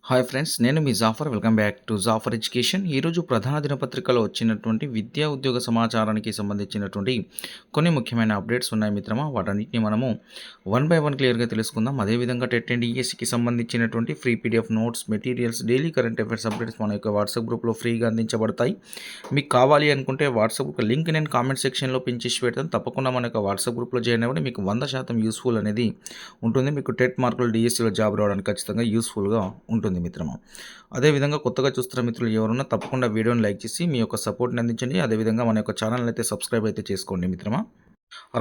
Hi friends, నేను మీ Jafar. Welcome back to Jafar education. ఈరోజు ప్రధాన దినపత్రికలో వచ్చినటువంటి విద్యా ఉద్యోగ సమాచారానికి సంబంధించినటువంటి కొన్ని ముఖ్యమైన అప్డేట్స్ ఉన్నాయి మిత్రమా. వాటన్నిటిని మనము వన్ బై వన్ క్లియర్గా తెలుసుకుందాం. అదేవిధంగా టెట్ అండ్ డిఎస్సికి సంబంధించినటువంటి free PDF notes, materials, daily current affairs updates మన యొక్క వాట్సాప్ గ్రూప్లో ఫ్రీగా అందించబడతాయి. మీకు కావాలి అనుకుంటే వాట్సాప్ గ్రూప్ లింక్ నేను కామెంట్ సెక్షన్లో పిన్ చేసి పెడతాను. తప్పకుండా మన యొక్క వాట్సాప్ గ్రూప్లో జాయిన్ అవ్వండి. మీకు 100% యూస్ఫుల్ అనేది ఉంటుంది. మీకు టెట్ మార్కులు డిఎస్సిలో జాబ్ రావడానికి ఖచ్చితంగా యూస్ఫుల్గా ఉంటుంది మిత్రమా. అదేవిధంగా కొత్తగా చూస్తున్న మిత్రులు ఎవరున్నా తప్పకుండా వీడియోని లైక్ చేసి మీ యొక్క సపోర్ట్ని అందించండి. అదేవిధంగా మన యొక్క ఛానల్ అయితే సబ్స్క్రైబ్ అయితే చేసుకోండి మిత్రమా.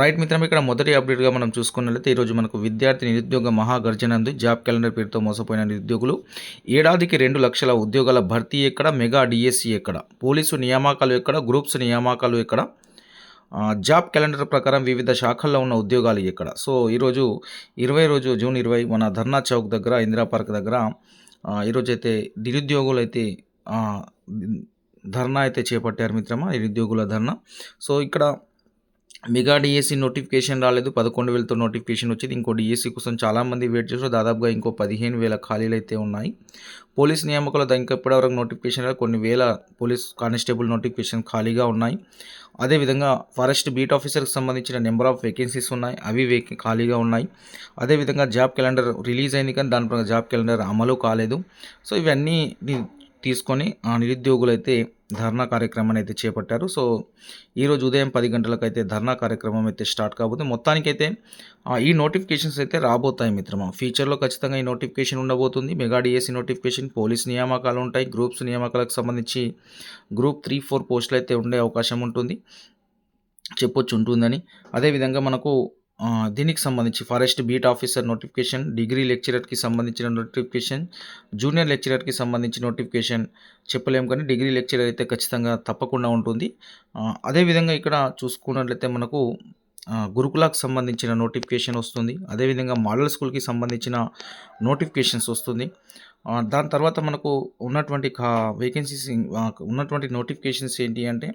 రైట్ మిత్రమా, ఇక్కడ మొదటి అప్డేట్గా మనం చూసుకున్నట్లయితే ఈరోజు మనకు విద్యార్థి నిరుద్యోగ మహాగర్జనందు జాబ్ క్యాలెండర్ పేరుతో మోసపోయిన నిరుద్యోగులు, ఏడాదికి 2 లక్షల ఉద్యోగాల భర్తీ ఎక్కడ, మెగా డిఎస్సి ఎక్కడ, పోలీసు నియామకాలు ఎక్కడ, గ్రూప్స్ నియామకాలు ఎక్కడ, జాబ్ క్యాలెండర్ ప్రకారం వివిధ శాఖల్లో ఉన్న ఉద్యోగాలు ఎక్కడ. సో ఈరోజు జూన్ 20 మన ధర్నా చౌక్ దగ్గర, ఇందిరా పార్క్ దగ్గర ఈరోజైతే నిరుద్యోగులు అయితే ధర్నా అయితే చేపట్టారు మిత్రమా, నిరుద్యోగుల ధర్నా. సో ఇక్కడ మెగా డిఎస్సి నోటిఫికేషన్ రాలేదు, 11,000తో నోటిఫికేషన్ వచ్చింది. ఇంకో డిఎస్సి కోసం చాలామంది వెయిట్ చేస్తారు. దాదాపుగా ఇంకో 15,000 ఖాళీలు అయితే ఉన్నాయి. పోలీస్ నియామకాలు ఇంకా ఇప్పటివరకు నోటిఫికేషన్ కొన్ని వేల పోలీస్ కానిస్టేబుల్ నోటిఫికేషన్ ఖాళీగా ఉన్నాయి. అదేవిధంగా ఫారెస్ట్ బీట్ ఆఫీసర్కి సంబంధించిన నెంబర్ ఆఫ్ వేకెన్సీస్ ఉన్నాయి, అవి ఖాళీగా ఉన్నాయి. అదేవిధంగా జాబ్ క్యాలెండర్ రిలీజ్ అయింది కానీ దాని ప్రకారం జాబ్ క్యాలెండర్ అమలు కాలేదు. సో ఇవన్నీ తీసుకొని నిరుద్యోగులు అయితే ధర్నా కార్యక్రమాన్ని అయితే చేపట్టారు. సో ఈరోజు ఉదయం 10 గంటలకు అయితే ధర్నా కార్యక్రమం అయితే స్టార్ట్ కాబోతుంది. మొత్తానికైతే ఈ నోటిఫికేషన్స్ అయితే రాబోతాయి మిత్రమా. ఫ్యూచర్లో ఖచ్చితంగా ఈ నోటిఫికేషన్ ఉండబోతుంది. మెగా డిఎస్సి నోటిఫికేషన్, పోలీస్ నియామకాలు ఉంటాయి, గ్రూప్స్ నియామకాలకు సంబంధించి గ్రూప్ 3-4 పోస్టులు అయితే ఉండే అవకాశం ఉంటుంది, ఉంటుందని. అదేవిధంగా మనకు దీనికి సంబంధించి forest beat officer notification, degree లెక్చరర్కి సంబంధించిన నోటిఫికేషన్, జూనియర్ లెక్చరర్కి సంబంధించిన నోటిఫికేషన్ చెప్పలేము కానీ డిగ్రీ లెక్చరర్ అయితే ఖచ్చితంగా తప్పకుండా ఉంటుంది. అదేవిధంగా ఇక్కడ చూసుకున్నట్లయితే మనకు గురుకులకు సంబంధించిన నోటిఫికేషన్ వస్తుంది. అదేవిధంగా మోడల్ స్కూల్కి సంబంధించిన నోటిఫికేషన్స్ వస్తుంది. దాని తర్వాత మనకు ఉన్నటువంటి వేకెన్సీస్ ఉన్నటువంటి నోటిఫికేషన్స్ ఏంటి అంటే,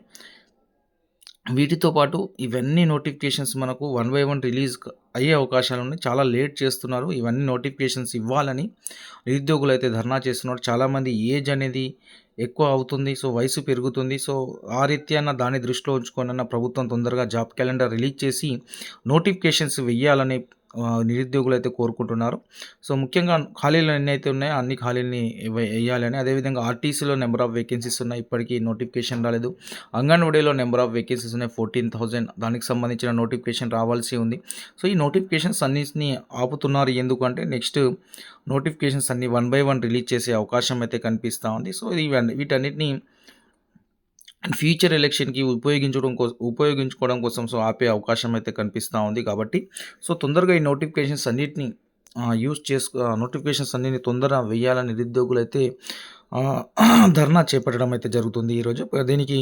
వీటితో పాటు ఇవన్నీ నోటిఫికేషన్స్ మనకు 1 by 1 రిలీజ్ అయ్యే అవకాశాలు ఉన్నాయి. చాలా లేట్ చేస్తున్నారు. ఇవన్నీ నోటిఫికేషన్స్ ఇవ్వాలని నిరుద్యోగులు అయితే ధర్నా చేస్తున్నారు. చాలామంది ఏజ్ అనేది ఎక్కువ అవుతుంది, సో వయసు పెరుగుతుంది. సో ఆ రీత్యాన దాన్ని దృష్టిలో ఉంచుకొని ప్రభుత్వం తొందరగా జాబ్ క్యాలెండర్ రిలీజ్ చేసి నోటిఫికేషన్స్ వెయ్యాలని నిరుద్యోగులు అయితే కోరుకుంటున్నారు. సో ముఖ్యంగా ఖాళీలు ఎన్ని అయితే ఉన్నాయో అన్ని ఖాళీలని వేయాలని. అదేవిధంగా ఆర్టీసీలో నెంబర్ ఆఫ్ వేకెన్సీస్ ఉన్నాయి, ఇప్పటికీ నోటిఫికేషన్ రాలేదు. అంగన్వాడీలో నెంబర్ ఆఫ్ వేకెన్సీస్ ఉన్నాయి 14,000, దానికి సంబంధించిన నోటిఫికేషన్ రావాల్సి ఉంది. సో ఈ నోటిఫికేషన్స్ అన్నిటిని ఆపుతున్నారు. ఎందుకంటే నెక్స్ట్ నోటిఫికేషన్స్ అన్ని 1 by 1 రిలీజ్ చేసే అవకాశం అయితే కనిపిస్తూ ఉంది. సో వీటన్నిటిని ఫ్యూచర్ ఎలక్షన్కి ఉపయోగించుకోవడం కోసం సో ఆపే అవకాశం అయితే కనిపిస్తూ ఉంది. కాబట్టి సో తొందరగా ఈ నోటిఫికేషన్స్ అన్నిటిని నోటిఫికేషన్స్ అన్నిటిని తొందరగా వేయాలని నిరుద్యోగులు అయితే ధర్నా చేపట్టడం అయితే జరుగుతుంది ఈరోజు. దీనికి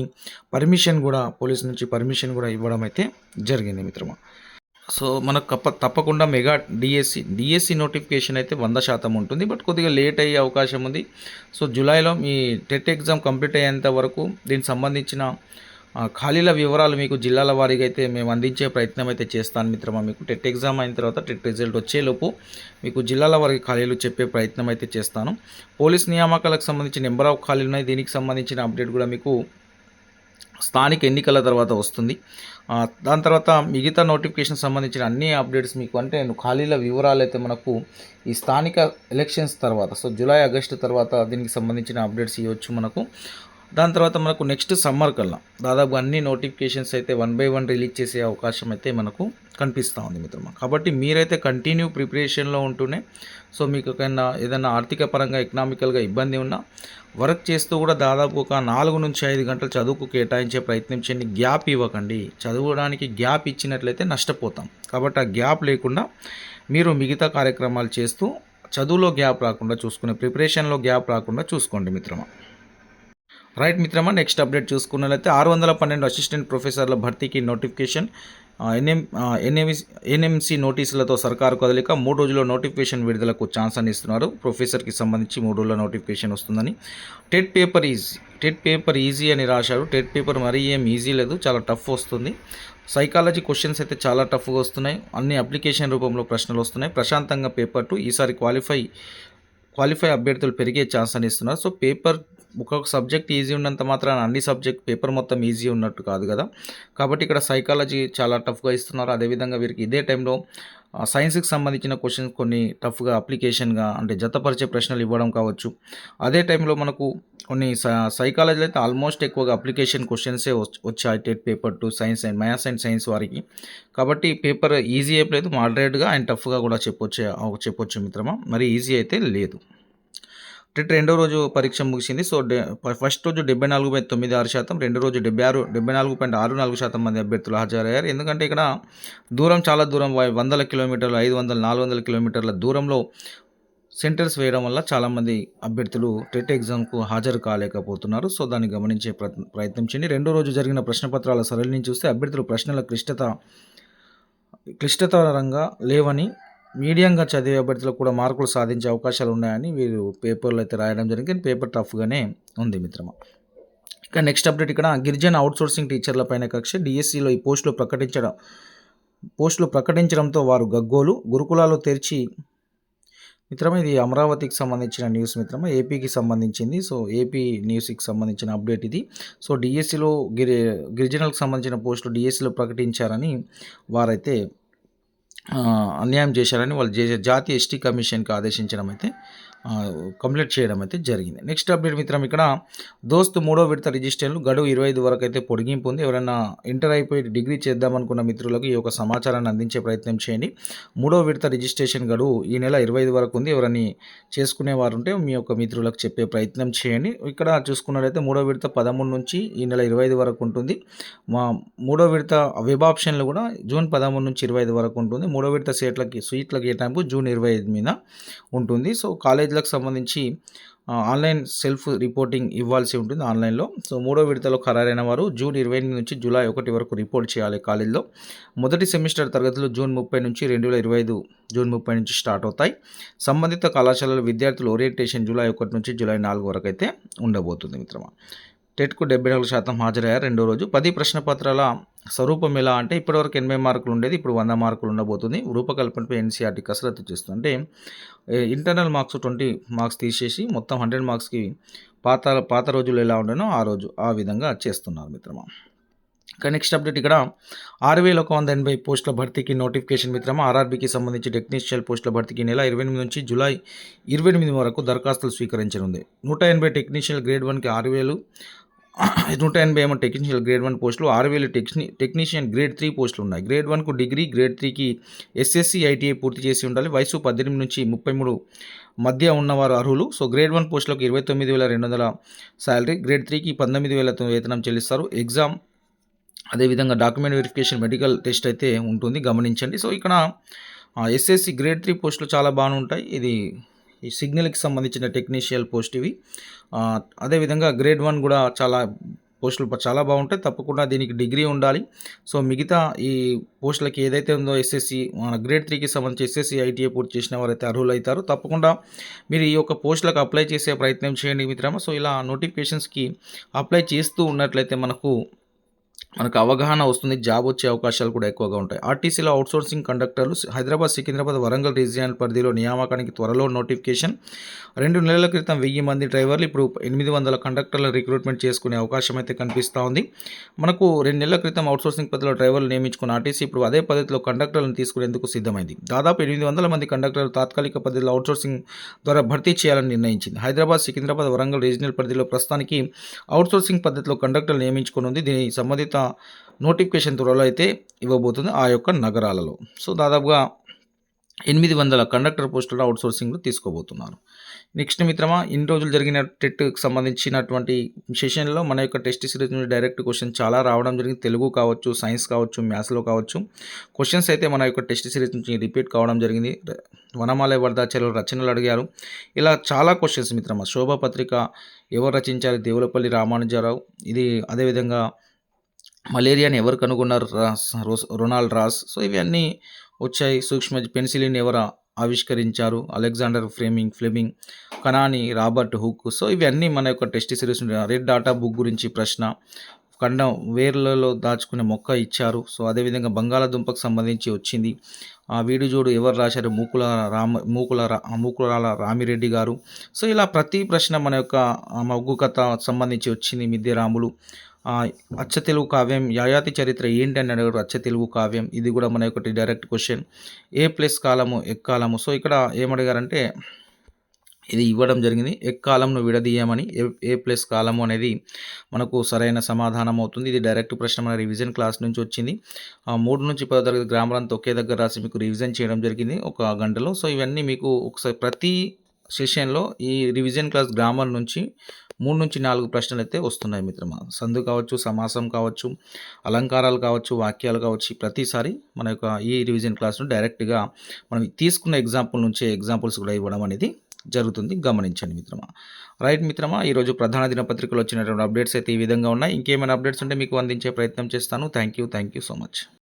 పర్మిషన్ కూడా పోలీస్ నుంచి పర్మిషన్ కూడా ఇవ్వడం అయితే జరిగింది మిత్రమా. సో మనకు తప్పకుండా మెగా డిఎస్సి నోటిఫికేషన్ అయితే 100% ఉంటుంది, బట్ కొద్దిగా లేట్ అయ్యే అవకాశం ఉంది. సో జూలైలో మీ టెట్ ఎగ్జామ్ కంప్లీట్ అయ్యేంత వరకు దీనికి సంబంధించిన ఖాళీల వివరాలు మీకు జిల్లాల వారీగా అయితే మేము అందించే ప్రయత్నం అయితే చేస్తాను మిత్రమా. మీకు టెట్ ఎగ్జామ్ అయిన తర్వాత టెట్ రిజల్ట్ వచ్చేలోపు మీకు జిల్లాల వారికి ఖాళీలు చెప్పే ప్రయత్నం అయితే చేస్తాను. పోలీస్ నియామకాలకు సంబంధించి నెంబర్ ఆఫ్ ఖాళీలు ఉన్నాయి, దీనికి సంబంధించిన అప్డేట్ కూడా మీకు స్థానిక ఎన్నికల తర్వాత వస్తుంది. దాని తర్వాత మిగతా నోటిఫికేషన్ సంబంధించిన అన్ని అప్డేట్స్ మీకు అంటే ఖాళీల వివరాలు అయితే మనకు ఈ స్థానిక ఎలక్షన్స్ తర్వాత, సో జూలై ఆగస్టు తర్వాత దీనికి సంబంధించిన అప్డేట్స్ ఇవ్వచ్చు మనకు. దాని తర్వాత మనకు నెక్స్ట్ సమ్మర్ కల్లా దాదాపు అన్ని నోటిఫికేషన్స్ అయితే 1 by 1 రిలీజ్ చేసే అవకాశం అయితే మనకు కనిపిస్తూ ఉంది మిత్రమా. కాబట్టి మీరైతే కంటిన్యూ ప్రిపరేషన్లో ఉంటూనే, సో మీకు ఏదైనా ఆర్థిక పరంగా ఎకనామికల్గా ఇబ్బంది ఉన్నా వర్క్ చేస్తూ కూడా దాదాపు ఒక 4 నుంచి 5 గంటలు చదువుకు కేటాయించే ప్రయత్నం చేయండి. గ్యాప్ ఇవ్వకండి. చదవడానికి గ్యాప్ ఇచ్చినట్లయితే నష్టపోతాం. కాబట్టి ఆ గ్యాప్ లేకుండా మీరు మిగతా కార్యక్రమాలు చేస్తూ చదువులో గ్యాప్ రాకుండా చూసుకునే, ప్రిపరేషన్లో గ్యాప్ రాకుండా చూసుకోండి మిత్రమా. రైట్ మిత్రమా, నెక్స్ట్ అప్డేట్ చూసుకున్నట్లయితే 612 అసిస్టెంట్ ప్రొఫెసర్ల భర్తీకి నోటిఫికేషన్. ఎన్ఎంసి నోటీసులతో సర్కారు కదలిక. 3 రోజుల్లో నోటిఫికేషన్ విడుదలకు ఛాన్స్ అని ఇస్తున్నారు. ప్రొఫెసర్కి సంబంధించి 3 రోజుల నోటిఫికేషన్ వస్తుందని. టెట్ పేపర్ ఈజీ అని రాశారు. టెట్ పేపర్ మరీ ఏం ఈజీ లేదు, చాలా టఫ్ వస్తుంది. సైకాలజీ క్వశ్చన్స్ అయితే చాలా టఫ్గా వస్తున్నాయి. అన్ని అప్లికేషన్ రూపంలో ప్రశ్నలు వస్తున్నాయి. ప్రశాంతంగా పేపర్ 2 ఈసారి క్వాలిఫై అభ్యర్థులు పెరిగే ఛాన్స్ అని ఇస్తున్నారు. సో, పేపర్ ఒక్కొక్క సబ్జెక్ట్ ఈజీ ఉన్నంత మాత్రాన అన్ని సబ్జెక్ట్ పేపర్ మొత్తం ఈజీ ఉన్నట్టు కాదు కదా! కాబట్టి ఇక్కడ సైకాలజీ చాలా టఫ్‌గా ఇస్తున్నారు. అదేవిధంగా వీరికి ఇదే టైంలో సైన్స్‌కి సంబంధించిన క్వెషన్స్ కొన్ని టఫ్‌గా అప్లికేషన్‌గా అంటే జతపరిచే ప్రశ్నలు ఇవ్వడం కావచ్చు. అదే టైంలో మనకు కొన్ని సైకాలజీలో అయితే ఆల్మోస్ట్ ఎక్కువగా అప్లికేషన్ క్వెషన్సే వచ్చాయి TET paper 2 science and maths and science వారికి. కాబట్టి పేపర్ ఈజీ ఏం లేదు, మోడరేట్‌గా అండ్ టఫ్‌గా కూడా చెప్పొచ్చు మిత్రమా. మరి ఈజీ అయితే లేదు. టెట్ రెండో రోజు పరీక్ష ముగిసింది. సో, ఫస్ట్ రోజు 74.96%, రెండో రోజు 74.64% మంది అభ్యర్థులు హాజరయ్యారు. ఎందుకంటే ఇక్కడ దూరం చాలా దూరం, వందల కిలోమీటర్లు, 500, 400 కిలోమీటర్ల దూరంలో సెంటర్స్ వేయడం వల్ల చాలామంది అభ్యర్థులు టెట్ ఎగ్జామ్‌కు హాజరు కాలేకపోతున్నారు. సో, దాన్ని గమనించే ప్రయత్నం చేయండి. రెండో రోజు జరిగిన ప్రశ్నపత్రాల సరళిని చూస్తే అభ్యర్థులు ప్రశ్నల క్లిష్టతరంగా లేవని, మీడియంగా చదివే అభ్యర్థులకు కూడా మార్కులు సాధించే అవకాశాలు ఉన్నాయని వీరు పేపర్‌లో అయితే రాయడం జరిగింది. కానీ పేపర్ టఫ్‌గానే ఉంది మిత్రమా. ఇక నెక్స్ట్ అప్డేట్ ఇక్కడ గిరిజన అవుట్‌సోర్సింగ్ టీచర్ల పైన కక్ష. డీఎస్సీలో ఈ పోస్టులు ప్రకటించడంతో వారు గగ్గోలు. గురుకులాలు తెరిచి మిత్రమా, ఇది అమరావతికి సంబంధించిన న్యూస్ మిత్రమా, ఏపీకి సంబంధించింది. సో, ఏపీ న్యూస్‌కి సంబంధించిన అప్డేట్ ఇది. సో, డీఎస్సీలో గిరిజనులకు సంబంధించిన పోస్టులు డీఎస్సీలో ప్రకటించారని వారైతే అన్యాయం చేశారని వాళ్ళు జాతీయ ఎస్టీ కమిషన్‌కి ఆదేశించడం అయితే కంప్లీట్ చేయడం అయితే జరిగింది. నెక్స్ట్ అప్డేట్ మిత్రం, ఇక్కడ దోస్త్ మూడో విడత రిజిస్ట్రేషన్లు గడువు 25 వరకు అయితే పొడిగింపు ఉంది. ఎవరైనా ఇంటర్ అయిపోయి డిగ్రీ చేద్దామనుకున్న మిత్రులకు ఈ యొక్క సమాచారాన్ని అందించే ప్రయత్నం చేయండి. మూడో విడత రిజిస్ట్రేషన్ గడువు ఈ నెల 25 వరకు ఉంది. ఎవరైనా చేసుకునేవారు ఉంటే మీ యొక్క మిత్రులకు చెప్పే ప్రయత్నం చేయండి. ఇక్కడ చూసుకున్నట్లయితే మూడో విడత 13 నుంచి ఈ నెల 25 వరకు ఉంటుంది. మూడో విడత వెబ్ ఆప్షన్లు కూడా జూన్ 13 నుంచి 25 వరకు ఉంటుంది. మూడో విడత సీట్ల కేటాయింపు జూన్ 25 మీద ఉంటుంది. సో, కాలేజీలకు సంబంధించి ఆన్లైన్ సెల్ఫ్ రిపోర్టింగ్ ఇవ్వాల్సి ఉంటుంది ఆన్లైన్లో. సో, మూడో విడతలో ఖరారైన వారు జూన్ 28 నుంచి జూలై 1 వరకు రిపోర్ట్ చేయాలి కాలేజీలో. మొదటి సెమిస్టర్ తరగతులు జూన్ 30 నుంచి 2025 జూన్ 30 నుంచి స్టార్ట్ అవుతాయి. సంబంధిత కళాశాలల విద్యార్థులు ఓరియంటేషన్ జూలై 1 నుంచి జూలై 4 వరకు అయితే ఉండబోతుంది మిత్రమా. టెట్‌కు 74% హాజరయ్యారు రెండో రోజు. 10 ప్రశ్నపత్రాల స్వరూపం ఎలా అంటే ఇప్పటివరకు 80 మార్కులు ఉండేది, ఇప్పుడు 100 మార్కులు ఉండబోతుంది. రూపకల్పనపై ఎన్సీఆర్టీ కసరత్తు చేస్తుంది. అంటే ఇంటర్నల్ మార్క్స్ 20 మార్క్స్ తీసేసి మొత్తం 100 మార్క్స్‌కి పాత రోజుల్లో ఎలా ఉండేనో ఆ విధంగా చేస్తున్నారు మిత్రమా. ఇక నెక్స్ట్ అప్డేట్ ఇక్కడ 6180 పోస్టుల భర్తీకి నోటిఫికేషన్ మిత్రమా. ఆర్ఆర్బీకి సంబంధించి టెక్నీషియల్ పోస్టుల భర్తీకి నెల 28 నుంచి జూలై 28 వరకు దరఖాస్తులు స్వీకరించనుంది. 180 టెక్నీషియల్ గ్రేడ్ 1కి 6000, 180 ఏమో టెక్నీషియల్ గ్రేడ్ 1 పోస్టులు, 6000 టెక్నీషియన్ గ్రేడ్ 3 పోస్టులు ఉన్నాయి. గ్రేడ్ 1కు డిగ్రీ, గ్రేడ్ 3కి ఎస్ఎస్సి, ఐటీఐ పూర్తి చేసి ఉండాలి. వయసు 18 నుంచి 33 మధ్య ఉన్నవారు అర్హులు. సో, గ్రేడ్ 1 పోస్టులకు 29,200 శాలరీ, గ్రేడ్ 3కి 19,000 వేతనం చెల్లిస్తారు. ఎగ్జామ్ అదేవిధంగా డాక్యుమెంట్ వెరిఫికేషన్, మెడికల్ టెస్ట్ అయితే ఉంటుంది, గమనించండి. సో, ఇక్కడ ఎస్ఎస్సి గ్రేడ్ 3 పోస్టులు చాలా బాగుంటాయి. ఇది ఈ సిగ్నల్కి సంబంధించిన టెక్నీషియల్ పోస్ట్ ఇవి. అదేవిధంగా గ్రేడ్ 1 కూడా పోస్టులు చాలా బాగుంటాయి. తప్పకుండా దీనికి డిగ్రీ ఉండాలి. సో, మిగతా ఈ పోస్టులకి ఏదైతే ఉందో ఎస్ఎస్సి గ్రేడ్ 3కి సంబంధించి ఎస్ఎస్సి, ఐటీఐ పూర్తి చేసిన వారైతే అర్హులవుతారు. తప్పకుండా మీరు ఈ యొక్క పోస్టులకు అప్లై చేసే ప్రయత్నం చేయండి మిత్రమా. సో, ఇలా నోటిఫికేషన్స్కి అప్లై చేస్తూ ఉన్నట్లయితే మనకు అవగాహన వస్తుంది. జాబ్ వచ్చే అవకాశాలు కూడా ఎక్కువగా ఉంటాయి. ఆర్టీసీలో అవుట్సోర్సింగ్ కండక్టర్లు హైదరాబాద్, సికింద్రాబాద్, వరంగల్ రీజియనల్ పరిధిలో నియామకానికి త్వరలో నోటిఫికేషన్. 2 నెలల క్రితం 1000 మంది డ్రైవర్లు, ఇప్పుడు 800 కండక్టర్ల రిక్రూట్మెంట్ చేసుకునే అవకాశం అయితే కనిపిస్తూ ఉంది. మనకు 2 నెలల క్రితం అవుట్సోర్సింగ్ పద్ధతిలో డ్రైవర్లు నియమించుకున్న ఆర్టీసీ ఇప్పుడు అదే పద్ధతిలో కండక్టర్లను తీసుకునేందుకు సిద్ధమైంది. దాదాపు 800 మంది కండక్టర్లు తాత్కాలిక పద్ధతిలో అవుట్సోర్సింగ్ ద్వారా భర్తీ చేయాలని నిర్ణయించింది. హైదరాబాద్, సికింద్రాబాద్, వరంగల్ రీజియనల్ పరిధిలో ప్రస్తుతానికి అవుట్సోర్సింగ్ పద్ధతిలో కండక్టర్లు నియమించుకుని దీని సంబంధిత నోటిఫికేషన్ త్వరలో అయితే ఇవ్వబోతుంది ఆ యొక్క నగరాలలో. సో, దాదాపుగా 800 కండక్టర్ పోస్టులు అవుట్సోర్సింగ్లో తీసుకోబోతున్నారు. నెక్స్ట్ మిత్రమా, ఇన్ని రోజులు జరిగిన టెట్కి సంబంధించినటువంటి సెషన్లో మన యొక్క టెస్ట్ సిరీస్ నుంచి డైరెక్ట్ క్వశ్చన్ చాలా రావడం జరిగింది. తెలుగు కావచ్చు, సైన్స్ కావచ్చు, మ్యాథ్స్లో కావచ్చు. క్వశ్చన్స్ అయితే మన యొక్క టెస్ట్ సిరీస్ నుంచి రిపీట్ కావడం జరిగింది. వనమాలయ వరదాచార్యులు రచనలు అడిగారు. ఇలా చాలా క్వశ్చన్స్ మిత్రమా. శోభాపత్రిక ఎవరు రచించారు? దేవులపల్లి రామానుజరావు. ఇది అదేవిధంగా మలేరియాని ఎవరు కనుగొన్నారు? Ronald Ross. సో, ఇవన్నీ వచ్చాయి. పెన్సిలిన్ ఎవరు ఆవిష్కరించారు? Alexander Fleming. కణాని రాబర్ట్ హుక్. సో, ఇవన్నీ మన యొక్క test series red data book గురించి ప్రశ్న. కండం వేర్లలో దాచుకునే మొక్క ఇచ్చారు. సో, అదేవిధంగా బంగాళాదుంపకు సంబంధించి వచ్చింది. వీడు జోడు ఎవరు రాశారు? మూకులాల రామిరెడ్డి గారు. సో, ఇలా ప్రతి ప్రశ్న మన యొక్క మగ్గు కథ సంబంధించి వచ్చింది. మిద్దె రాములు. అచ్చ తెలుగు కావ్యం యయాతి చరిత్ర ఏంటని అడిగారు. అచ్చ తెలుగు కావ్యం ఇది కూడా మన ఒకటి డైరెక్ట్ క్వశ్చన్. ఏ ప్లస్ కాలము ఎక్కాలము. సో, ఇక్కడ ఏమడిగారంటే ఇది ఇవ్వడం జరిగింది. ఎక్కాలంను విడదీయమని ఏ ప్లస్ కాలము అనేది మనకు సరైన సమాధానం అవుతుంది. ఇది డైరెక్ట్ ప్రశ్న మన రివిజన్ క్లాస్ నుంచి వచ్చింది. 3 నుంచి 10 తరగతి గ్రామర్ అంతా ఒకే దగ్గర రాసి మీకు రివిజన్ చేయడం జరిగింది ఒక గంటలో. సో, ఇవన్నీ మీకు ఒకసారి ప్రతి సెషన్‌లో ఈ రివిజన్ క్లాస్ గ్రామర్ నుంచి 3 నుంచి 4 ప్రశ్నలైతే వస్తున్నాయి మిత్రమా. సందు కావచ్చు, సమాసం కావచ్చు, అలంకారాలు కావచ్చు, వాక్యాలు కావచ్చు, ప్రతిసారి మన యొక్క ఈ రివిజన్ క్లాస్‌ను డైరెక్ట్‌గా మనం తీసుకున్న ఎగ్జాంపుల్ నుంచే ఎగ్జాంపుల్స్ కూడా ఇవ్వడం అనేది జరుగుతుంది. గమనించండి మిత్రమా. రైట్ మిత్రమా, ఈరోజు ప్రధాన దినపత్రికలో వచ్చినటువంటి అప్డేట్స్ అయితే ఈ విధంగా ఉన్నాయి. ఇంకేమైనా అప్డేట్స్ ఉంటే మీకు అందించే ప్రయత్నం చేస్తాను. Thank you so much.